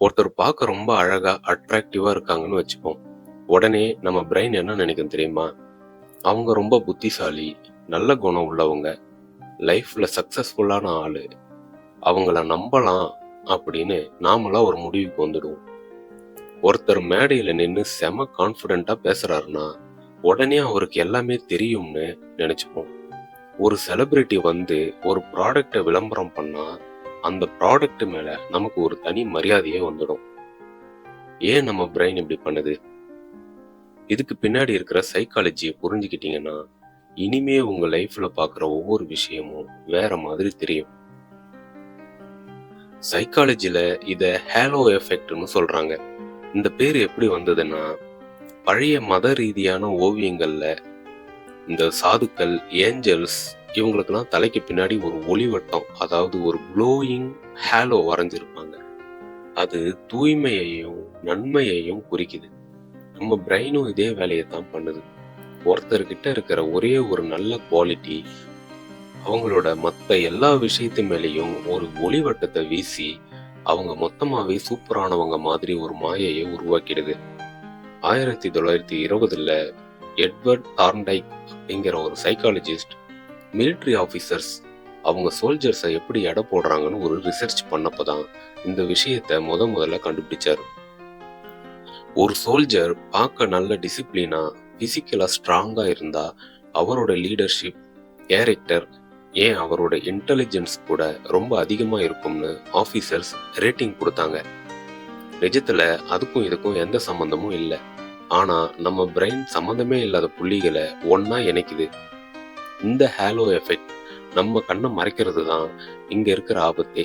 ஒருத்தர் பார்க்க ரொம்ப அழகா அட்ராக்டிவா இருக்காங்கன்னு வச்சுப்போம். உடனே நம்ம பிரெயின் என்ன நினைக்கும் தெரியுமா? அவங்க ரொம்ப புத்திசாலி, நல்ல குணம் உள்ளவங்க, லைஃப்ல சக்சஸ்ஃபுல்லான ஆளு, அவங்கள நம்பலாம் அப்படின்னு நாமளா ஒரு முடிவுக்கு வந்துடுவோம். ஒருத்தர் மேடையில நின்னு செம கான்ஃபிடென்ட்டா பேசுறாருன்னா, உடனே அவருக்கு எல்லாமே தெரியும்னு நினைச்சுப்போம். ஒரு செலிபிரிட்டி வந்து ஒரு ப்ராடக்ட்ட விளம்பரம் பண்ணா, அந்த ப்ராடக்ட் மேல நமக்கு ஒரு தனி மரியாதையே வந்துடும். ஏன் நம்ம பிரெயின் இப்படி பண்ணுது? இதுக்கு பின்னாடி இருக்கிற சைக்காலஜியை புரிஞ்சுக்கிட்டீங்கன்னா, இனிமே உங்க லைஃப்ல பார்க்குற ஒவ்வொரு விஷயமும் வேற மாதிரி தெரியும். சைக்காலஜில இத ஹேலோ எஃபெக்ட்னு சொல்றாங்க. இந்த பேர் எப்படி வந்ததுன்னா, பழைய மத ரீதியான ஓவியங்கள்ல இந்த சாதுக்கள், ஏஞ்சல்ஸ் இவங்களுக்கெல்லாம் தலைக்கு பின்னாடி ஒரு ஒளிவட்டம், அதாவது ஒரு க்ளோயிங் ஹேலோ வரைஞ்சிருப்பாங்க. அது தூய்மையையும் நன்மையையும் குறிக்குது. நம்ம பிரெயினும் இதே வேலையை தான் பண்ணுது. ஒருத்தர்கிட்ட இருக்கிற ஒரே ஒரு நல்ல குவாலிட்டி அவங்களோட மத்த எல்லா விஷயத்து மேலேயும் ஒரு ஒளிவட்டத்தை வீசி அவங்க மொத்தமாவே சூப்பரானவங்க மாதிரி ஒரு மாயையை உருவாக்கிடுது. 1920ல எட்வர்ட் தார்ண்டைக் அப்படிங்கிற ஒரு சைக்காலஜிஸ்ட் மிலிட்ரி ஆஃபீஸர்ஸ் அவங்க சோல்ஜர்ஸை எப்படி எடை போடுறாங்கன்னு ஒரு ரிசர்ச் பண்ணப்பதான் இந்த விஷயத்த முதல்ல கண்டுபிடிச்சாரு. ஒரு சோல்ஜர் பார்க்க நல்ல டிசிப்ளினா பிசிக்கலா ஸ்ட்ராங்கா இருந்தா அவரோட லீடர்ஷிப், கேரக்டர், ஏன் அவரோட இன்டெலிஜென்ஸ் கூட ரொம்ப அதிகமா இருக்கும்னு ஆபீசர்ஸ் ரேட்டிங் கொடுத்தாங்க. நிஜத்துல அதுக்கும் இதுக்கும் எந்த சம்பந்தமும் இல்லை. ஆனா நம்ம பிரெயின் சம்பந்தமே இல்லாத புள்ளிகளை ஒன்னா இணைக்குது. இந்த ஹேலோ எஃபெக்ட் நம்ம கண்ணை மறைக்கிறது தான் இங்க இருக்கிற ஆபத்தே.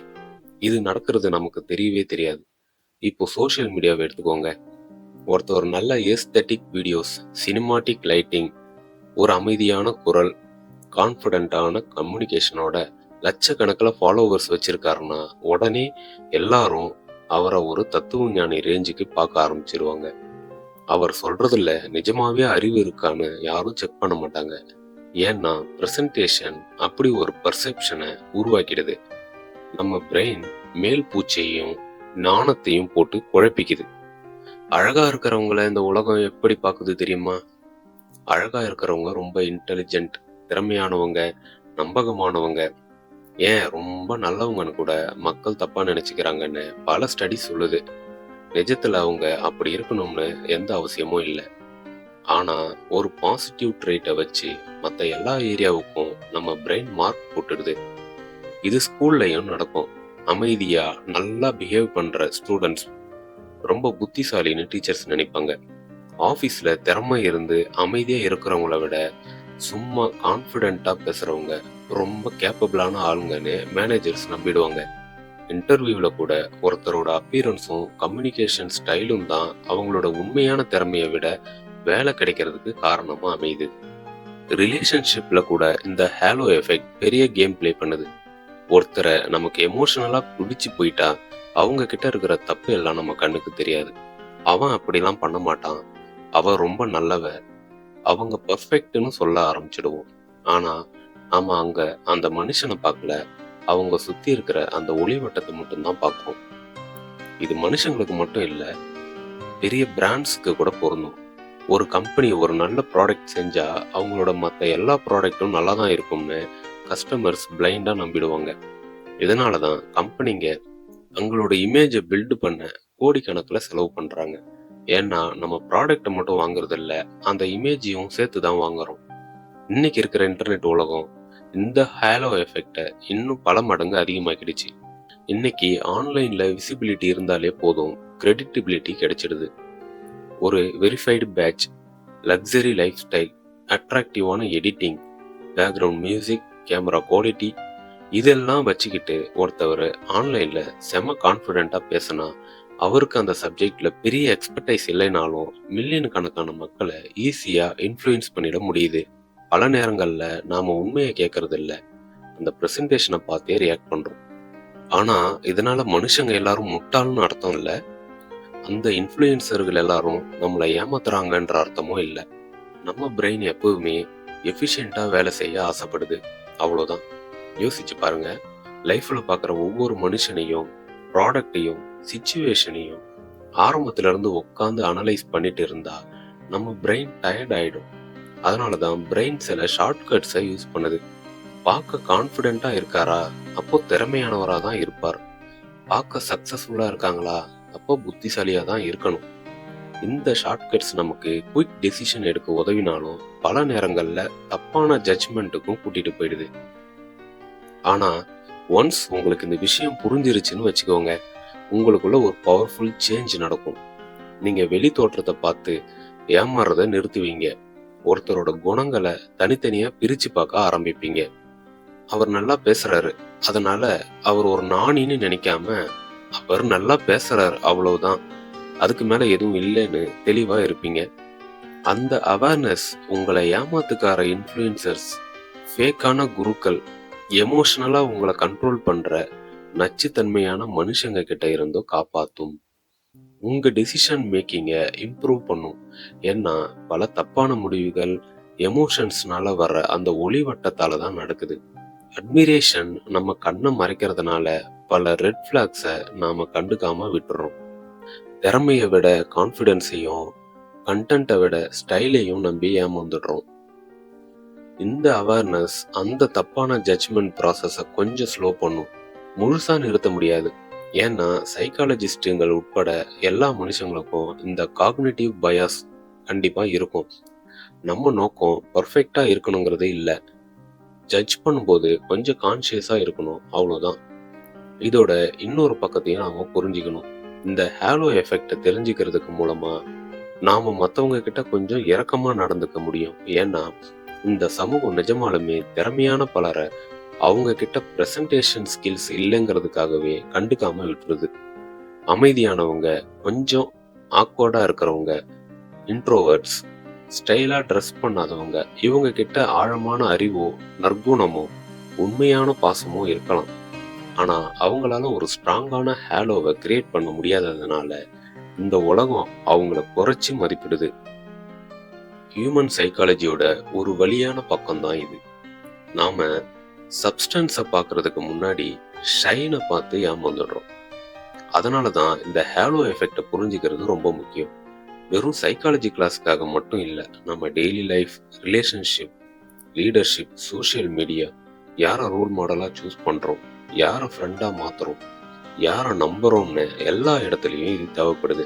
இது நடக்கிறது நமக்கு தெரியவே தெரியாது. இப்போ சோஷியல் மீடியாவை எடுத்துக்கோங்க. ஒருத்தர் நல்ல ஏஸ்தட்டிக் வீடியோஸ், சினிமாட்டிக் லைட்டிங், ஒரு அமைதியான குரல், கான்ஃபிடென்ட்டான கம்யூனிகேஷனோட லட்சக்கணக்கில் ஃபாலோவர்ஸ் வச்சிருக்காருன்னா உடனே எல்லாரும் அவரை ஒரு தத்துவ ஞானி ரேஞ்சுக்கு பார்க்க ஆரம்பிச்சிருவாங்க. அவர் சொல்றதுல நிஜமாவே அறிவு இருக்கான்னு யாரும் செக் பண்ண மாட்டாங்க. ஏன்னா பிரசன்டேஷன் அப்படி ஒரு பர்செப்ஷனை உருவாக்கிடுது. நம்ம பிரெயின் மேல் பூச்சையும் நாணத்தையும் போட்டு குழப்பிக்குது. அழகா இருக்கிறவங்கள இந்த உலகம் எப்படி பார்க்குது தெரியுமா? அழகா இருக்கிறவங்க ரொம்ப இன்டெலிஜென்ட், திறமையானவங்க, நம்பகமானவங்க, ஏன் ரொம்ப நல்லவங்கன்னு கூட மக்கள் தப்பா நினைச்சுக்கிறாங்கன்னு பல ஸ்டடி சொல்லுது. நிஜத்துல அவங்க அப்படி இருக்கணும்னு எந்த அவசியமும் இல்லை. ஆனா ஒரு பாசிட்டிவ் ட்ரேட்டை வச்சு மற்ற எல்லா ஏரியாவுக்கும் நம்ம பிரெயின் மார்க் போட்டுடுது. இது ஸ்கூல்லையும் நடக்கும். அமைதியா நல்லா பிஹேவ் பண்ற ஸ்டூடெண்ட்ஸ் ரொம்ப புத்திசாலின்னு டீச்சர்ஸ் நினைப்பாங்க. ஆஃபீஸ்ல திறமை இருந்து அமைதியா இருக்கிறவங்கள விட சும்மா கான்ஃபிடென்ட்டா பேசுறவங்க ரொம்ப கேப்பபிளான ஆளுங்கன்னு மேனேஜர்ஸ் நம்பிடுவாங்க. இன்டர்வியூல கூட ஒருத்தரோட அப்பியரன்ஸும் கம்யூனிகேஷன் ஸ்டைலும் தான் அவங்களோட உண்மையான திறமையை விட வேலை கிடைக்கிறதுக்கு காரணமா அமையுது. ரிலேஷன்ஷிப்ல கூட இந்த ஹேலோ எஃபெக்ட் பெரிய கேம் பிளே பண்ணுது. ஒருத்தரை நமக்கு எமோஷனலா பிடிச்சு போயிட்டா அவங்க கிட்ட இருக்கிற தப்பு எல்லாம் நம்ம கண்ணுக்கு தெரியாது. அவன் அப்படிலாம் பண்ண மாட்டான், அவ ரொம்ப நல்லவ, அவங்க பர்ஃபெக்ட்னு சொல்ல ஆரம்பிச்சிடுவோம். ஆனா நாம அங்க அந்த மனுஷனை பார்க்கல, அவங்க சுத்தி இருக்கிற அந்த ஒளிவட்டத்தை மட்டும்தான் பார்க்கிறோம். இது மனுஷங்களுக்கு மட்டும் இல்ல, பெரிய பிராண்ட்ஸ்க்கு கூட பொருந்தும். ஒரு கம்பெனி ஒரு நல்ல ப்ராடக்ட் செஞ்சா அவங்களோட மற்ற எல்லா ப்ராடக்ட்டும் நல்லா தான் இருக்கும்னு கஸ்டமர்ஸ் பிளைண்டா நம்பிடுவாங்க. இதனாலதான் கம்பெனிங்க அவங்களோட இமேஜை பில்டு பண்ண கோடிக்கணக்கில் செலவு பண்றாங்க. ஏன்னா நம்ம ப்ராடக்ட்டை மட்டும் வாங்குறது இல்ல, அந்த இமேஜையும் சேர்த்து தான் வாங்குறோம். இன்னைக்கு இருக்கிற இன்டர்நெட் உலகம் இந்த ஹேலோ எஃபெக்டை இன்னும் பல மடங்கு அதிகமாக்கிடுச்சு. இன்னைக்கு ஆன்லைன்ல விசிபிலிட்டி இருந்தாலே போதும், கிரெடிட்டபிலிட்டி கிடைச்சிடுது. ஒரு verified badge, luxury lifestyle, அட்ராக்டிவான editing, background music, camera quality இதெல்லாம் வச்சுக்கிட்டு ஒருத்தவர் ஆன்லைன்ல செம கான்ஃபிடென்ட்டா பேசினா அவருக்கு அந்த சப்ஜெக்ட்ல பெரிய எக்ஸ்பர்டைஸ் இல்லைனாலும் மில்லியன் கணக்கான மக்களை ஈஸியா இன்ஃப்ளூயன்ஸ் பண்ணிட முடியுது. பல நேரங்கள்ல நாம உண்மையை கேட்கறது இல்ல, அந்த பிரசன்டேஷனை பார்த்தே ரியாக்ட் பண்றோம். ஆனா இதனால மனுஷங்க எல்லாரும் முட்டாள்னு அர்த்தம் இல்ல, அந்த இன்ஃப்ளூயன்சர்கள் எல்லாரும் நம்மளை ஏமாத்துறாங்கன்ற அர்த்தமும் இல்ல. நம்ம பிரெயின் எப்பவுமே எஃபிஷியண்டா வேலை செய்ய ஆசைப்படுது, அவ்வளவுதான். யோசிச்சு பாருங்க. லைஃப்ல பார்க்குற ஒவ்வொரு மனுஷனையும், ப்ராடக்டையும் சிச்சுவேஷனையும் ஆரம்பத்துல இருந்து உட்காந்து அனலைஸ் பண்ணிட்டு இருந்தா நம்ம பிரெயின் டயர்ட் ஆயிடும். அதனாலதான் பிரெயின் சில ஷார்ட்கட்ஸை யூஸ் பண்ணுது. பார்க்க கான்ஃபிடென்ட்டா இருக்காரா, அப்போ திறமையானவரா தான் இருப்பார். பார்க்க சக்சஸ்ஃபுல்லா இருக்காங்களா, அப்போ புத்திசாலியா தான் இருக்கணும். இந்த ஷார்ட்கட்ஸ் நமக்கு குயிக் டெசிஷன் எடுக்க உதவினாலும் பல நேரங்கள்ல தப்பான ஜட்ஜ்மெண்ட்டுக்கும் கூட்டிட்டு போயிடுது. ஆனா ஒன்ஸ் உங்களுக்கு இந்த விஷயம் புரிஞ்சிருச்சுன்னு வச்சுக்கோங்க, உங்களுக்குள்ள ஒரு பவர்ஃபுல் சேஞ்ச் நடக்கும். நீங்க வெளி தோற்றத்தை பார்த்து ஏமாறத நிறுத்துவீங்க. ஒருத்தரோட குணங்களை தனித்தனியா பிரிச்சு பார்க்க ஆரம்பிப்பீங்க. அவர் நல்லா பேசுறாரு, அதனால அவர் ஒரு நாணின்னு நினைக்காம அவர் நல்லா பேசுறாரு அவ்வளவுதான், அதுக்கு மேல எதுவும் இல்லைன்னு தெளிவா இருப்பீங்க. அந்த அவேர்னஸ் உங்களை ஏமாத்துக்கார இன்ஃப்ளூயன்சர்ஸ், ஃபேக்கான குருக்கள், எமோஷனலா உங்களை கண்ட்ரோல் பண்ற நச்சுத்தன்மையான மனுஷங்க கிட்ட இருந்தோ காப்பாத்தும். உங்க டெசிஷன் மேக்கிங்க இம்ப்ரூவ் பண்ணும். ஏன்னா பல தப்பான முடிவுகள் எமோஷன்ஸ்னால வர்ற அந்த ஒளிவட்டத்தால தான் நடக்குது. அட்மிரேஷன் நம்ம கண்ணை மறைக்கிறதுனால பல ரெட் பிளாக்ஸை நாம கண்டுக்காம விட்டுறோம். திறமையை விட கான்ஃபிடென்ஸையும், கண்டென்ட்டை விட ஸ்டைலையும் நம்பி ஏமாந்துடுறோம். இந்த அவேர்னஸ் அந்த தப்பான ஜட்ஜ்மெண்ட் ப்ராசஸை கொஞ்சம் ஸ்லோ பண்ணும். முழுசா நிறுத்த முடியாது. ஏன்னா சைக்காலஜிஸ்டுங்கள் உட்பட எல்லா மனுஷங்களுக்கும் இந்த காக்னிட்டிவ் பயாஸ் கண்டிப்பா இருக்கும். நம்ம நோக்கம் பர்ஃபெக்டா இருக்கணுங்கிறது இல்லை. ஜட்ஜ் பண்ணும்போது கொஞ்சம் கான்ஷியஸா இருக்கணும், அவ்வளோதான். இதோட இன்னொரு பக்கத்தையும் நாம புரிஞ்சுக்கணும். இந்த ஹேலோ எஃபெக்டை தெரிஞ்சுக்கிறதுக்கு மூலமா நாம மற்றவங்க கிட்ட கொஞ்சம் இரக்கமா நடந்துக்க முடியும். ஏன்னா இந்த சமூகம் நிஜமாலுமே திறமையான பலரை அவங்க கிட்ட பிரசன்டேஷன் ஸ்கில்ஸ் இல்லைங்கிறதுக்காகவே கண்டுக்காம விட்டுருது. அமைதியானவங்க, கொஞ்சம் ஆக்வர்டா இருக்கிறவங்க, இன்ட்ரோவர்ட்ஸ், ஸ்டைலா ட்ரெஸ் பண்ணாதவங்க, இவங்க கிட்ட ஆழமான அறிவோ நற்குணமோ உண்மையான பாசமோ இருக்கலாம். ஆனா அவங்களால ஒரு ஸ்ட்ராங்கான ஹேலோவை கிரியேட் பண்ண முடியாததுனால இந்த உலகம் அவங்கள குறைச்சி மதிப்பிடுது. ஹியூமன் சைக்காலஜியோட ஒரு வலியான பக்கம் தான் இது. நாம சப்ஸ்டன்ஸை பார்க்கறதுக்கு முன்னாடி ஷைனை பார்த்து ஏமாந்துடுறோம். அதனால தான் இந்த ஹேலோ எஃபெக்டை புரிஞ்சுக்கிறது ரொம்ப முக்கியம். வெறும் சைக்காலஜி கிளாஸுக்காக மட்டும் இல்லை, நம்ம daily life, relationship, leadership, social media, யாரை ரோல் மாடலாக சூஸ் பண்ணுறோம், யாரை ஃப்ரெண்டாக மாற்றுறோம், யாரை நம்புறோம்னு எல்லா இடத்துலையும் இது தேவைப்படுது.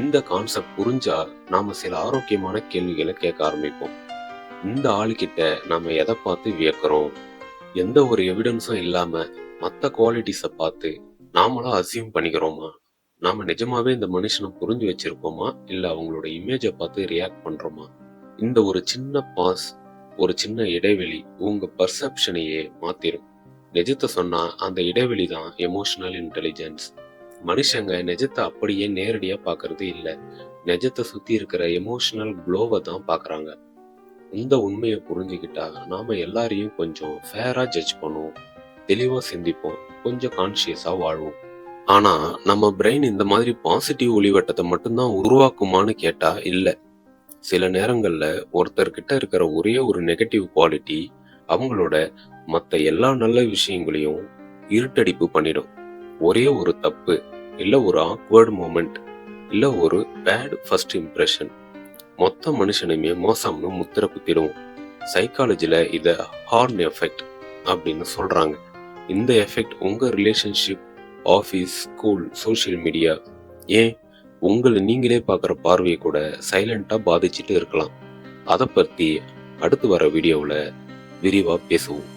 இந்த கான்செப்ட் புரிஞ்சா நாம சில ஆரோக்கியமான கேள்விகளை கேட்க ஆரம்பிப்போம். இந்த ஆளுகிட்ட நாம எதை பார்த்து வியக்கிறோம், எந்த ஒரு எவிடன்ஸும் இல்லாம மற்ற குவாலிட்டிஸை பார்த்து நாமளா அசியூம் பண்ணிக்கிறோமா, நாம நிஜமாவே இந்த மனுஷனை புரிஞ்சு வச்சிருக்கோமா, இல்ல அவங்களோட இமேஜை பார்த்து ரியாக்ட் பண்றோமா. இந்த ஒரு சின்ன பாஸ், ஒரு சின்ன இடைவெளி உங்க பர்செப்ஷனையே மாத்திரும். நிஜத்தை சொன்னா அந்த இடைவெளி தான் எமோஷனல் இன்டெலிஜென்ஸ். மனுஷங்க நிஜத்தை அப்படியே நேரடியா பாக்குறது இல்ல, நிஜத்தை சுத்தி இருக்கிற எமோஷனல் க்ளோவை தான் பாக்குறாங்க. இந்த உண்மையை புரிஞ்சுக்கிட்டா நாம எல்லாரையும் கொஞ்சம் ஃபேரா ஜட்ஜ் பண்ணுவோம், தெளிவா சிந்திப்போம், கொஞ்சம் கான்சியஸா வாழ்வோம். ஆனா நம்ம பிரெயின் இந்த மாதிரி பாசிட்டிவ் ஒளிவட்டத்தை மட்டும்தான் உருவாக்குமான்னு கேட்டா இல்ல. சில நேரங்கள்ல ஒருத்தர்கிட்ட இருக்கிற ஒரே ஒரு நெகட்டிவ் குவாலிட்டி அவங்களோட மற்ற எல்லா நல்ல விஷயங்களையும் இருட்டடிப்பு பண்ணிடும். ஒரே ஒரு தப்பு, இல்ல ஒரு ஆக்வர்ட் மூமெண்ட், இல்ல ஒரு பேட் ஃபர்ஸ்ட் இம்ப்ரெஷன் மொத்த மனுஷனுமே மோசம்னு முத்திர குத்திடும். சைக்காலஜில இத ஹார்ன் எஃபெக்ட் அப்படின்னு சொல்றாங்க. இந்த எஃபெக்ட் உங்க relationship, office, school, social media, ஏன் உங்களை நீங்களே பார்க்குற பார்வையை கூட சைலண்டா பாதிச்சுட்டு இருக்கலாம். அதை பத்தி அடுத்து வர வீடியோவில் விரிவா பேசுவோம்.